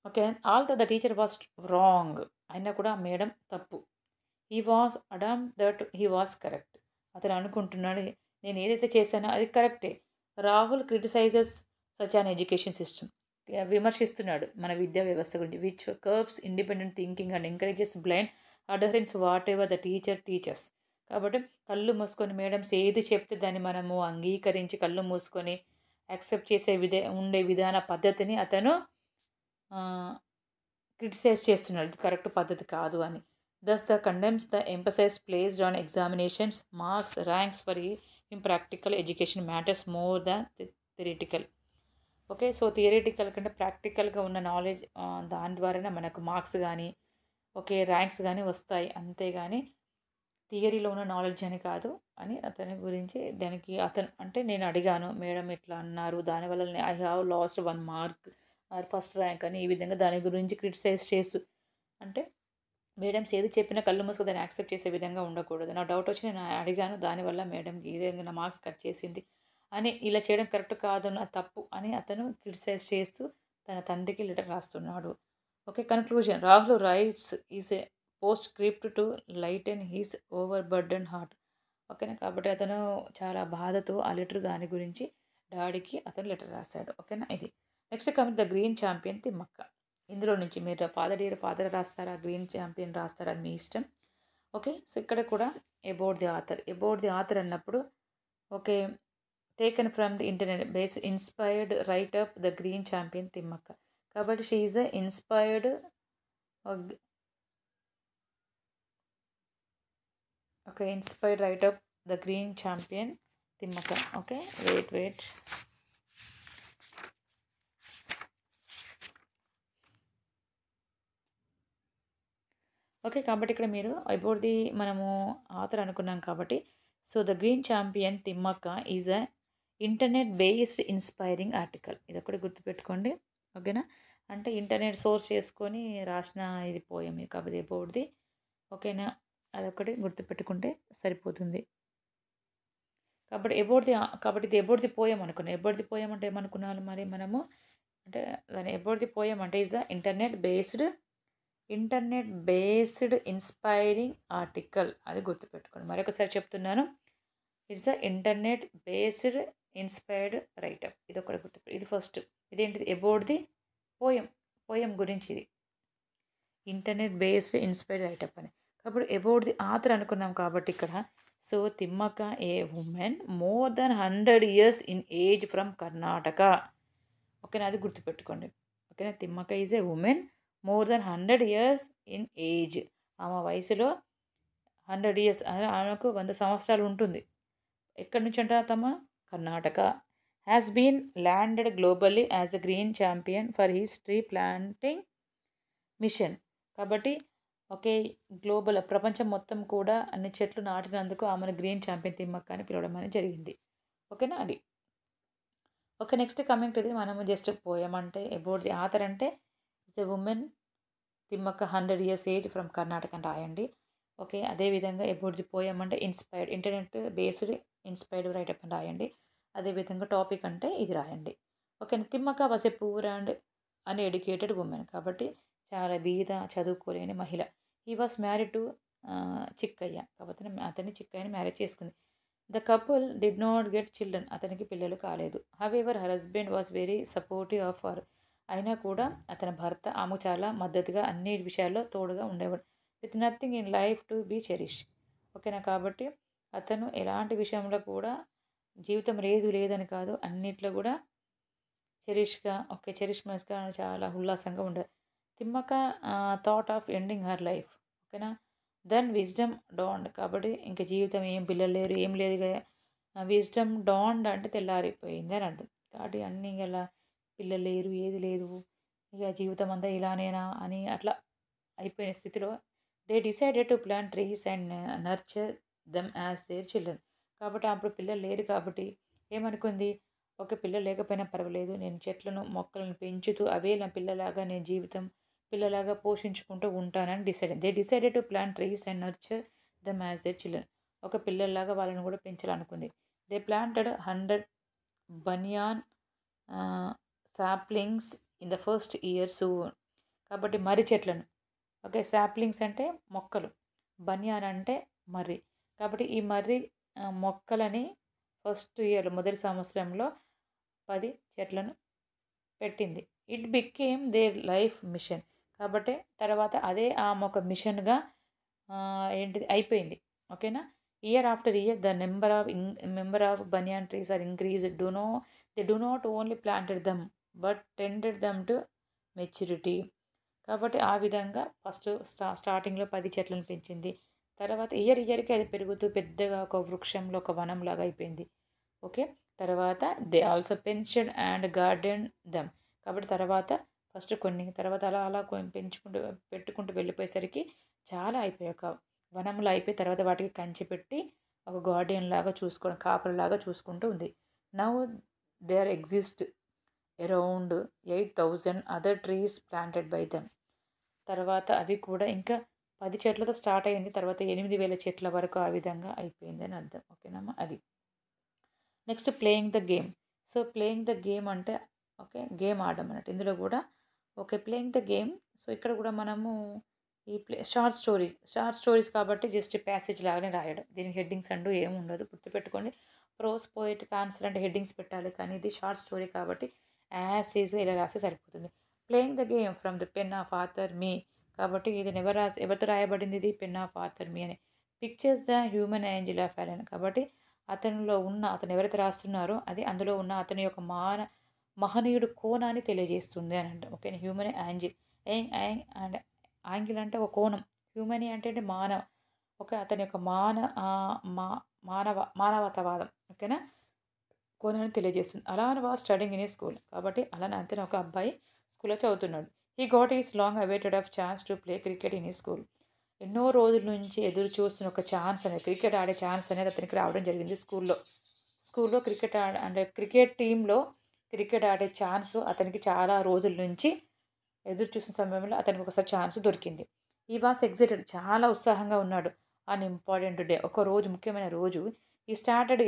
Okay. Although the teacher was wrong, అయినా కూడా మేడం తప్పు. He was adamant that he was correct. అతను అనుకుంటున్నాడు నేను ఏదైతే చేశానో అది కరెక్టే. Rahul criticises such an education system. విమర్శిస్తున్నాడు మన విద్యా వ్యవస్థ గురించి. Which curbs independent thinking and encourages blind adherence whatever the teacher teachers. కాబట్టి కళ్ళు మూసుకొని మేడమ్స్ ఏది చెప్తే దాన్ని మనము అంగీకరించి కళ్ళు మూసుకొని యాక్సెప్ట్ చేసే ఉండే విధాన పద్ధతిని అతను క్రిటిసైజ్ చేస్తున్నాడు. ఇది కరెక్ట్ పద్ధతి కాదు అని. Thus the condemns the emphasis placed on examinations, marks, ranks for in practical education matters more than theoretical. Okay. So theoretical కంటే ప్రాక్టికల్గా ఉన్న నాలెడ్జ్, దాని ద్వారానే మనకు మార్క్స్ కానీ ఓకే ర్యాంక్స్ కానీ వస్తాయి, అంతేగాని థియరీలో ఉన్న నాలెడ్జ్ అని కాదు అని అతని గురించి. దానికి అతను అంటే నేను అడిగాను మేడం ఇట్లా అన్నారు, దానివల్ల I have lost 1 mark or first rank అని, ఈ విధంగా దాని గురించి క్రిటిసైజ్ చేస్తూ, అంటే మేడమ్స్ ఏది చెప్పినా కళ్ళు మూసుకు దాన్ని యాక్సెప్ట్ చేసే విధంగా ఉండకూడదు. నా డౌట్ వచ్చి నేను అడిగాను, దానివల్ల మేడంకి ఇదేంగా నా మార్క్స్ కట్ చేసింది అని, ఇలా చేయడం కరెక్ట్ కాదు, నా తప్పు అని అతను క్రిటిసైజ్ చేస్తూ తన తండ్రికి లెటర్ రాస్తున్నాడు. Okay. Conclusion, Rahul rights is a post script to lighten he's over burden heart. ఓకేనా. కాబట్టి అతను చాలా బాధతో ఆ లెటర్ దాని గురించి డాడీకి అతను లెటర్ రాశాడు. ఓకేనా. ఇది next coming the green champion Thimmakka. ఇందులో నుంచి మీరు ఫాదర్ రాస్తారా, గ్రీన్ ఛాంపియన్ రాస్తారా, మీ ఇష్టం. ఓకే. సో ఇక్కడ కూడా అబౌట్ ది ఆథర్ అన్నప్పుడు okay, taken from the internet base inspired write up the green champion Thimmakka. కాబట్టి she is inspired okay, inspired write up the green champion Thimmakka. Okay, wait okay. కాబట్టి ఇక్కడ మీరు అబౌట్ ది మనము ఆథర్ అనుకున్నాం కాబట్టి, so the green champion Thimmakka is a internet based inspiring article. ఇది ఒకటి గుర్తుపెట్టుకోండి. ఓకేనా. అంటే ఇంటర్నెట్ సోర్స్ చేసుకొని రాసిన ఇది పోయం కాబట్టి అబౌట్ ది. ఓకేనా. అదొకటి గుర్తుపెట్టుకుంటే సరిపోతుంది. కాబట్టి ఇది అబౌట్ ది పోయం అనుకున్నాం. అబౌట్ ది పోయం అంటే ఏమనుకున్నాను మరి మనము, అంటే దాని అబౌట్ ది పోయం అంటే is a internet based inspiring article. అది గుర్తుపెట్టుకోండి. మరొకసారి చెప్తున్నాను, it's a internet based inspired write-up. ఇది ఒకటి గుర్తుపెట్టు. ఇది ఫస్ట్. ఇదేంటిది? అబౌట్ ది పోయం గురించి. ఇది ఇంటర్నెట్ బేస్డ్ ఇన్స్పైర్డ్ రైటప్ అని. కాబట్టి అబౌట్ ది ఆథర్ అనుకున్నాం కాబట్టి ఇక్కడ, so Thimmakka A women more than 100 years in age from Karnataka. ఓకేనా. అది గుర్తుపెట్టుకోండి. ఓకేనా. Thimmakka is a women more than 100 years in age. ఆమె వయసులో 100 years, ఆమెకు 100 సంవత్సరాలు ఉంటుంది. ఎక్కడి నుంచి అంట తమ? Karnataka. Has been landed globally as a green champion for his tree planting mission. కాబట్టి ఓకే. గ్లోబల్ ప్రపంచం మొత్తం కూడా అన్ని చెట్లు నాటినందుకు ఆమెను గ్రీన్ ఛాంపియన్ తిమ్మక్క అని పిలవడం అనేది జరిగింది. ఓకేనా అది. Okay. Next coming to the మనము జస్ట్ పోయమ్ అంటే అబౌట్ ది ఆథర్ అంటే is a woman Thimmakka 100 years age from Karnataka అని రాయండి. ఓకే. అదేవిధంగా అబౌట్ ది పోయమ్ అంటే inspired internet based inspired write up అని రాయండి. అదేవిధంగా టాపిక్ అంటే ఇది రాయండి. ఓకేనా. Thimmakka was a poor and uneducated woman. కాబట్టి చాలా బీద చదువుకోలేని మహిళ. He was married to Chikkayya. కాబట్టి అతన్ని చిక్కయ్యని మ్యారేజ్ చేసుకుంది. The couple did not get children. అతనికి పిల్లలు కాలేదు. However her husband was very supportive of her. అయినా కూడా అతని భర్త ఆమెకు చాలా మద్దతుగా అన్ని విషయాల్లో తోడుగా ఉండేవాడు. With nothing in life to be cherish. ఓకేనా. కాబట్టి అతను ఎలాంటి విషయంలో కూడా జీవితం లేదని కాదు, అన్నిట్లో కూడా చెరిష్గా ఓకే చెరిష్మస్గా చాలా ఉల్లాసంగా ఉండేది. Thimmakka thought of ending her life. ఓకేనా. Then wisdom dawned. కాబట్టి ఇంక జీవితం ఏం పిల్లలు లేరు ఏం లేదు కదా. విజ్డమ్ డాన్డ్ అంటే తెల్లారిపోయింది అని అర్థం. కాబట్టి అన్నీ ఇలా పిల్లలు లేరు ఏది లేదు ఇక జీవితం అంతా ఇలానేనా అని అట్లా అయిపోయిన స్థితిలో they decided to plant trees and nurture them as their children. కాబట్టి అప్పుడు పిల్లలు లేరు కాబట్టి ఏమనుకుంది, ఒక పిల్లలు లేకపోయినా పర్వాలేదు నేను చెట్లను మొక్కలను పెంచుతూ అవే నా పిల్లలాగా నేను జీవితం పిల్లలాగా పోషించుకుంటూ ఉంటానని decided to plant trees and nurture them as their children. ఒక పిల్లల్లాగా వాళ్ళని కూడా పెంచాలనుకుంది. They planted 100 banyan saplings in the first year soon. కాబట్టి మర్రి చెట్లను ఓకే సాప్లింగ్స్ అంటే మొక్కలు, బనియాన్ అంటే మర్రి. కాబట్టి ఈ మర్రి మొక్కలని ఫస్ట్ ఇయర్ మొదటి సంవత్సరంలో 10 చెట్లను పెట్టింది. It became their life mission. కాబట్టి తర్వాత అదే ఆమె ఒక మిషన్గా ఏంటిది అయిపోయింది. ఓకేనా. Year after year the number of banyan trees are increase. They do not only planted them but tended them to maturity. కాబట్టి ఆ విధంగా ఫస్ట్ స్టార్టింగ్లో 10 చెట్లను పెంచింది. తర్వాత ఇయర్కి అది పెరుగుతూ పెద్దగా ఒక వృక్షంలో ఒక వనంలాగా అయిపోయింది. ఓకే. తర్వాత they also pension and garden them. కాబట్టి తర్వాత ఫస్ట్ కొన్ని తర్వాత అలా పెంచుకుంటూ పెట్టుకుంటూ వెళ్ళిపోయేసరికి చాలా అయిపోయాయి. ఒక వనంలో అయిపోయి తర్వాత వాటికి కంచె పెట్టి ఒక గార్డెన్ లాగా చూసుకోవడం కాపరిలాగా చూసుకుంటూ ఉంది. Now there exist around 8,000 other trees planted by them. తర్వాత అవి కూడా ఇంకా 10 చెట్లతో స్టార్ట్ అయింది. తర్వాత 8,000 చెట్ల వరకు ఆ విధంగా అయిపోయింది అని అర్థం. ఓకేనమ్మా అది. Next playing the game. So playing the game అంటే ఓకే గేమ్ ఆడడం అన్నట్టు ఇందులో కూడా okay playing the game. So ఇక్కడ కూడా మనము ఈ షార్ట్ స్టోరీస్ కాబట్టి జస్ట్ ప్యాసేజ్ లాగానే రాయడం. దీనికి హెడ్డింగ్స్ అంటూ ఏమి ఉండదు గుర్తుపెట్టుకోండి. ప్రోస్ పోయిటిక్ ఆన్సర్ అంటే హెడ్డింగ్స్ పెట్టాలి, కానీ ఇది షార్ట్ స్టోరీ కాబట్టి యాజ్ ఈజ్ ఇలా రాస్తే సరిపోతుంది. Playing the game from the pen of author me. కాబట్టి ఇది ఎవరితో రాయబడింది, ఇది పెన్ ఆఫ్ ఆథర్ మీ అని. Pictures the human angel of Allen. కాబట్టి అతను ఎవరైతే రాస్తున్నారో అది అందులో ఉన్న అతని యొక్క మహనీయుడు కోణాన్ని తెలియజేస్తుంది అని అంటాం. Okay. Human angel and angle అంటే ఒక కోణం, హ్యూమనీ అంటే ఓకే అతని యొక్క మానవతావాదం ఓకేనా కోణాన్ని తెలియజేస్తుంది. Alan was studying in a school. కాబట్టి అలాన్ అంతనే ఒక అబ్బాయి స్కూల్లో చదువుతున్నాడు. He got his long awaited of chance to play cricket in ఈ స్కూల్. ఎన్నో రోజుల నుంచి ఎదురు చూస్తున్న ఒక ఛాన్స్ అనేది క్రికెట్ ఆడే ఛాన్స్ అనేది అతనికి రావడం జరిగింది. స్కూల్లో క్రికెట్ టీంలో క్రికెట్ ఆడే ఛాన్స్ అతనికి చాలా రోజుల నుంచి ఎదురు చూసిన సమయంలో అతనికి ఒకసారి ఛాన్స్ దొరికింది. ఈ వాస్ ఎగ్జైటెడ్. చాలా ఉత్సాహంగా ఉన్నాడు. An important day. ఒక రోజు ముఖ్యమైన రోజు. ఈ స్టార్టెడ్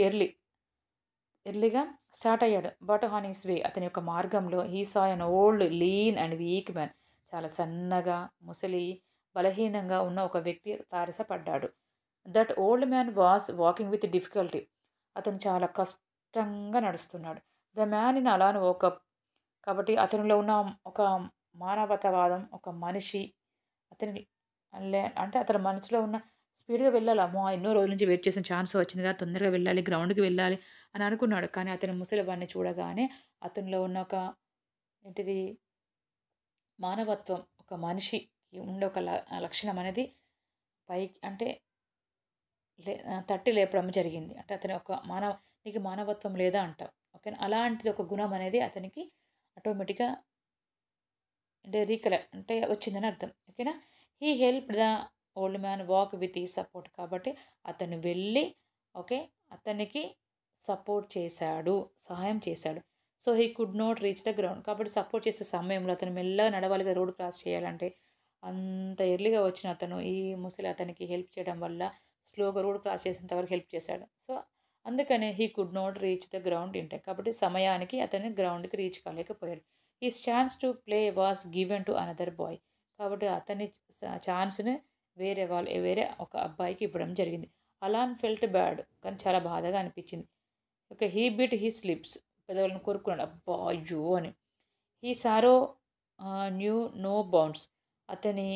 ఎర్లీగా స్టార్ట్ అయ్యాడు. బట్ ఆన్ హిస్ వే అతని యొక్క మార్గంలో he saw an old lean and weak man. చాలా సన్నగా ముసలి బలహీనంగా ఉన్న ఒక వ్యక్తి తారసపడ్డాడు. That old man was walking with difficulty. అతను చాలా కష్టంగా నడుస్తున్నాడు. The man in Alan woke up. కాబట్టి అతనిలో ఉన్న ఒక మానవతావాదం, ఒక మనిషి అతని అంటే అతని మనసులో ఉన్న స్పీడ్గా వెళ్ళాలి. అమ్మో ఎన్నో రోజుల నుంచి వెయిట్ చేసిన ఛాన్స్ వచ్చింది కదా, తొందరగా వెళ్ళాలి, గ్రౌండ్కి వెళ్ళాలి అని అనుకున్నాడు. కానీ అతని ముసలివాడిని చూడగానే అతనిలో ఉన్న ఒక ఏంటిది మానవత్వం, ఒక మనిషికి ఉండే ఒక లక్షణం అనేది పైకి అంటే తట్టి లేపడం జరిగింది. అంటే అతని ఒక నీకు మానవత్వం లేదా అంటాం. ఓకేనా. అలాంటిది ఒక గుణం అనేది అతనికి ఆటోమేటిక్గా అంటే వచ్చిందని అర్థం. ఓకేనా. He help the old man walk with ఈ సపోర్ట్. కాబట్టి అతను వెళ్ళి ఓకే అతనికి సపోర్ట్ చేశాడు, సహాయం చేశాడు. So he could not reach the ground. కాబట్టి సపోర్ట్ చేసే సమయంలో అతను మెల్లగా నడవాలిగా, రోడ్ క్రాస్ చేయాలంటే అంత ఎర్లీగా వచ్చిన అతను ఈ ముసలి అతనికి హెల్ప్ చేయడం వల్ల స్లోగా రోడ్ క్రాస్ చేసేంత వరకు హెల్ప్ చేశాడు. సో అందుకనే he could not reach the ground in time. కాబట్టి సమయానికి అతను గ్రౌండ్కి రీచ్ కాలేకపోయాడు. His chance to play was given to another boy. కాబట్టి అతని ఛాన్స్ని వేరే ఒక అబ్బాయికి ఇవ్వడం జరిగింది. అలాన్ ఫెల్ట్ బ్యాడ్, కానీ చాలా బాధగా అనిపించింది. Okay he bit his lips, పెదవులను కోరుకున్నాడు, అబ్బా అయ్యో అని. He sorrow knew no bounds, అతని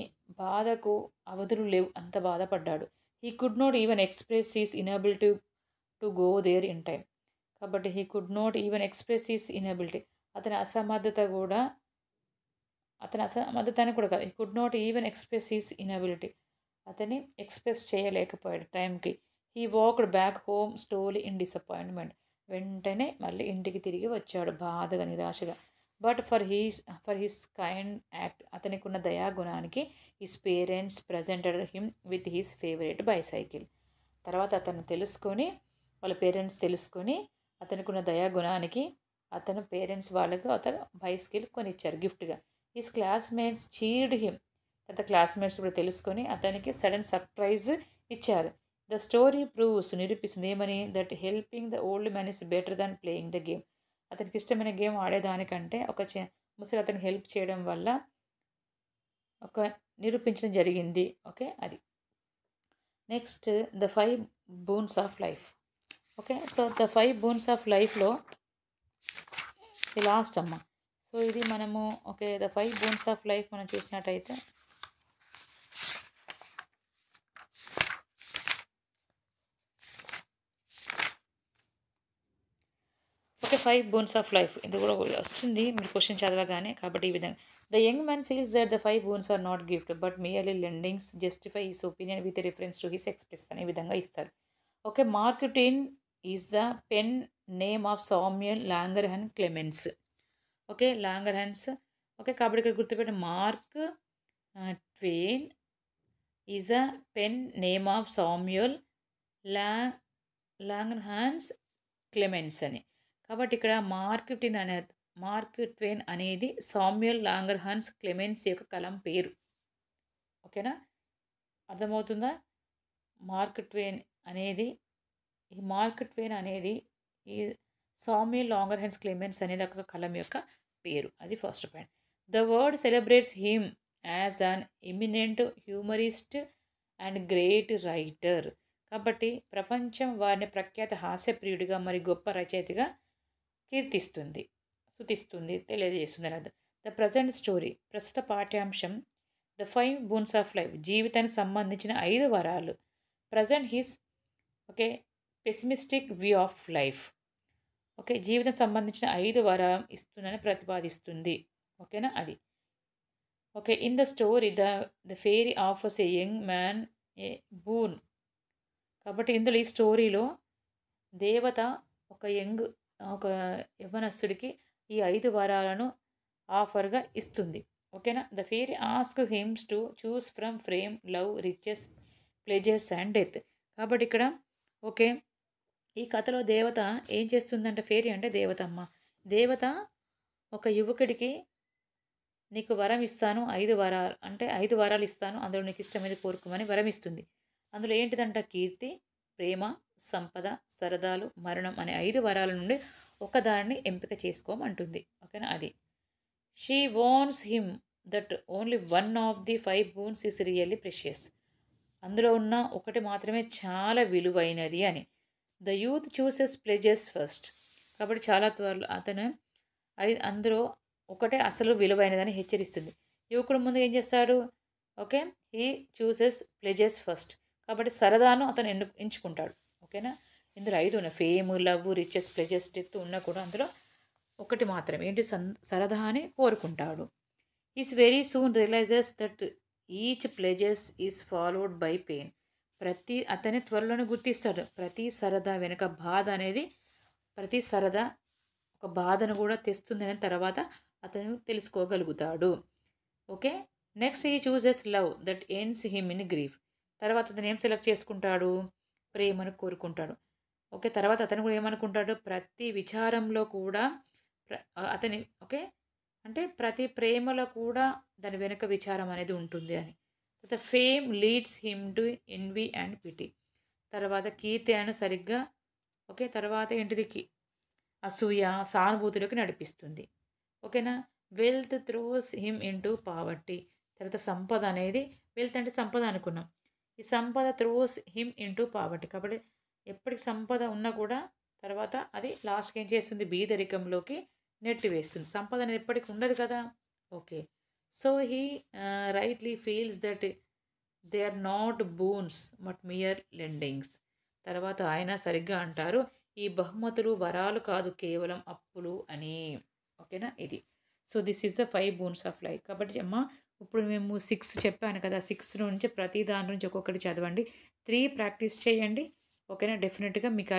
బాధకు అవధులు లేవు, అంత బాధపడ్డాడు. He could not even express his inability to go there in time. కాబట్టి he could not even express his inability, అతని అసమర్థత కూడా అతని అసమర్థతని కూడా కాదు, he could not even express his inability, అతని ఎక్స్ప్రెస్ చేయలేకపోయాడు టైంకి. He walked back home slowly in disappointment, వెంటనే మళ్ళీ ఇంటికి తిరిగి వచ్చాడు బాధగా, నిరాశగా. But for his kind act, అతనికి ఉన్న దయాగుణానికి his parents presented him with his favourite bicycle. తర్వాత అతను తెలుసుకొని, వాళ్ళ పేరెంట్స్ తెలుసుకొని అతనికి ఉన్న దయాగుణానికి అతను పేరెంట్స్ వాళ్ళకు అతను బైసైకిల్ కొనిచ్చారు గిఫ్ట్గా. హిస్ క్లాస్మేట్స్ చీర్డ్ హిమ్, తర్వాత క్లాస్మేట్స్ కూడా తెలుసుకొని అతనికి సడన్ సర్ప్రైజ్ ఇచ్చారు. ద స్టోరీ ప్రూవ్స్, నిరూపిస్తుంది ఏమని, that helping the old man is better than playing the game. అతనికి ఇష్టమైన గేమ్ ఆడేదానికంటే ముసలి అతనికి హెల్ప్ చేయడం వల్ల ఒక నిరూపించడం జరిగింది. ఓకే అది. Next the 5 Boon's of life. Okay so the 5 Boon's of లైఫ్లో ఇది లాస్ట్ అమ్మ. సో ఇది మనము okay the 5 Boon's of life మనం చూసినట్టయితే ఓకే 5 బూన్స్ ఆఫ్ లైఫ్ ఇది కూడా వస్తుంది మీరు క్వశ్చన్ చదవగానే. కాబట్టి ఈ విధంగా the young man feels that the 5 boons are not gift but merely lendings justify his opinion with reference to his expression. ఈ విధంగా ఇస్తారు. Okay Mark Twain is the pen name of Samuel Langhorne Clemens. Okay Langhorne. Okay కాబట్టి ఇక్కడ గుర్తుపెట్టిన Mark Twain is the pen name of Samuel Langhorne Clemens అని. కాబట్టి ఇక్కడ మార్క్ ట్వెయిన్ అనేది సామ్యుయల్ లాంగర్హాన్స్ క్లెమెన్స్ యొక్క కలం పేరు. ఓకేనా అర్థమవుతుందా. మార్క్ ట్వెయిన్ అనేది ఈ సామ్యుయల్ లాంగర్హాన్స్ క్లెమెన్స్ అనేది ఒక కలం యొక్క పేరు. అది first point. The world celebrates him as an eminent humourist and great writer. కాబట్టి ప్రపంచం వారిని ప్రఖ్యాత హాస్యప్రియుడిగా మరి గొప్ప రచయితగా స్తుతిస్తుంది తెలియజేస్తుంది అన్నది. ద ప్రజెంట్ స్టోరీ, ప్రస్తుత పాఠ్యాంశం ద 5 బూన్స్ ఆఫ్ లైఫ్, జీవితానికి సంబంధించిన 5 వరాలు. Present his okay pessimistic view of life. Okay జీవితం సంబంధించిన 5 వరం ఇస్తుందని ప్రతిపాదిస్తుంది. ఓకేనా అది. Okay in the story the fairy offers A young man A boon. కాబట్టి ఇందులో ఈ స్టోరీలో దేవత ఒక యవ్వనస్తుడికి ఈ 5 వరాలను ఆఫర్గా ఇస్తుంది. ఓకేనా. The fairy asks hymns to choose from frame love riches pleasures and death. కాబట్టి ఇక్కడ ఓకే ఈ కథలో దేవత ఏం చేస్తుందంటే, ఫెయిరీ అంటే దేవతమ్మ. దేవత ఒక యువకుడికి నీకు వరం ఇస్తాను 5 వరాలు అంటే 5 వరాలు ఇస్తాను, అందులో నీకు ఇష్టమైనది కోరుకోమని వరం ఇస్తుంది. అందులో ఏంటిదంట, కీర్తి, ప్రేమ, సంపద, సరదాలు, మరణం అనే 5 వరాల నుండి ఒకదాన్ని ఎంపిక చేసుకోమంటుంది. ఓకేనా అది. She wants him that only one of the 5 Boon's is really precious. అందులో ఉన్న ఒకటి మాత్రమే చాలా విలువైనది అని. The youth chooses pleasures first. కాబట్టి చాలా త్వరలో అతను అందులో ఒకటే అసలు విలువైనదని హెచ్చరిస్తుంది. యువకుడు ముందు ఏం చేస్తాడు, okay he chooses pleasures first. కాబట్టి సరదాను అతను ఎంచుకుంటాడు. ఓకేనా. ఇందులో 5 ఉన్నాయి, fame, love, riches, pleasures, death ఉన్నా కూడా అందులో ఒకటి మాత్రమే ఏంటి, సరదా అని కోరుకుంటాడు. Is very soon realizes that each pleasures is followed by pain. అతని త్వరలోనే గుర్తిస్తాడు ప్రతి సరదా వెనుక బాధ అనేది, ప్రతి సరదా ఒక బాధను కూడా తెస్తుంది అని తర్వాత అతను తెలుసుకోగలుగుతాడు. Okay next he chooses love that ends him in grief. తర్వాత అతను ఏం సెలెక్ట్ చేసుకుంటాడు? ప్రేమను కోరుకుంటాడు. ఓకే. తర్వాత అతను కూడా ఏమనుకుంటాడు? ప్రతి విచారంలో కూడా అతని ఓకే. అంటే ప్రతి ప్రేమలో కూడా దాని వెనుక విచారం అనేది ఉంటుంది అని. తర్వాత fame leads him to envy and pity. తర్వాత కీర్తి ఆయన సరిగ్గా ఓకే. తర్వాత ఏంటిది అసూయ, సానుభూతిలోకి నడిపిస్తుంది. ఓకేనా? Wealth throws him into poverty. తర్వాత సంపద అనేది వెల్త్ అంటే సంపద అనుకున్నాం. ఈ సంపద త్రోస్ హిమ్ ఇంటూ పావర్టీ. కాబట్టి ఎప్పటికి సంపద ఉన్నా కూడా తర్వాత అది లాస్ట్‌కి ఏం చేస్తుంది? బీదరికంలోకి నెట్టివేస్తుంది. సంపద అనేది ఎప్పటికి ఉండదు కదా! Okay. So, he rightly feels that they are not boons but mere lendings. తర్వాత ఆయన సరిగ్గా అంటారు, ఈ బహుమతులు వరాలు కాదు కేవలం అప్పులు అని. ఓకేనా? ఇది. So, this is the 5 Boon's of life. కాబట్టి అమ్మ ఇప్పుడు మేము 6 చెప్పాను కదా! 6 నుంచి ప్రతి దాని నుంచి ఒక్కొక్కటి చదవండి. 3 ప్రాక్టీస్ చేయండి. ఓకేనా? డెఫినిట్‌గా మీకు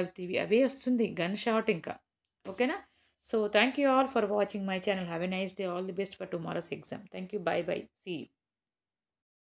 అవే వస్తుంది. గన్ షాట్ ఇంకా. ఓకేనా? So, thank you all for watching my channel. Have a nice day. All the best for tomorrow's exam. Thank you. Bye bye. See you.